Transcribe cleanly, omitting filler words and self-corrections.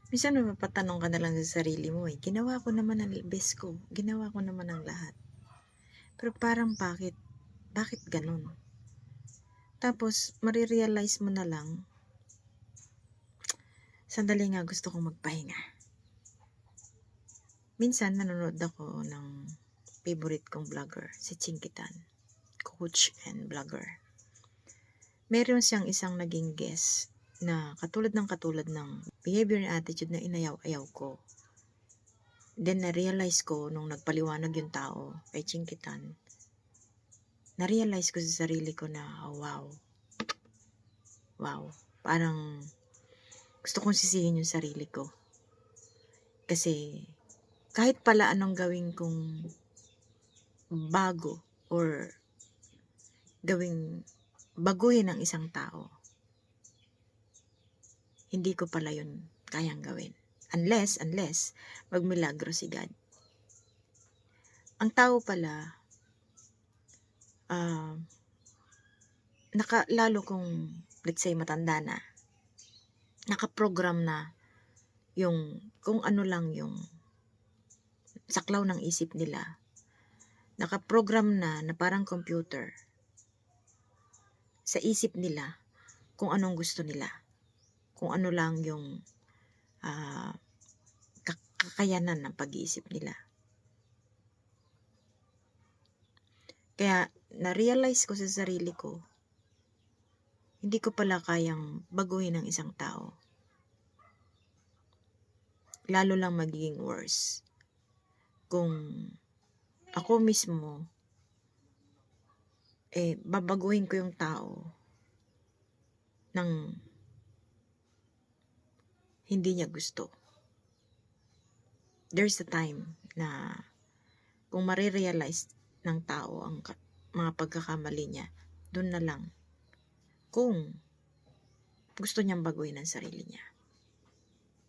Minsan mapapatanong ka na lang sa sarili mo, ginawa ko naman ang best ko, ginawa ko naman ang lahat. Pero parang bakit ganun? Tapos marirealize mo na lang, sandali nga gusto kong magpahinga. Minsan nanonood ako ng favorite kong vlogger, si Chinkitan, coach and vlogger. Meron siyang isang naging guest na katulad ng behavior and attitude na inayaw-ayaw ko. Then na-realize ko nung nagpaliwanag yung tao kay Chinkitan, na-realize ko sa sarili ko na wow, parang gusto kong sisihin yung sarili ko. Kasi kahit pala anong gawin kong bago or baguhin ang isang tao, hindi ko pala yun kayang gawin. Unless magmilagro si God. Ang tao pala, lalo kung let's say matanda na, nakaprogram na yung kung ano lang yung saklaw ng isip nila. Nakaprogram na parang computer sa isip nila kung anong gusto nila. Kung ano lang yung kakayanan ng pag-iisip nila. Kaya na-realize ko sa sarili ko, hindi ko pala kayang baguhin ang isang tao. Lalo lang magiging worse kung ako mismo babaguhin ko yung tao ng hindi niya gusto. There's a time na kung marirealize ng tao ang mga pagkakamali niya, doon na lang kung gusto niyang baguhin ang sarili niya.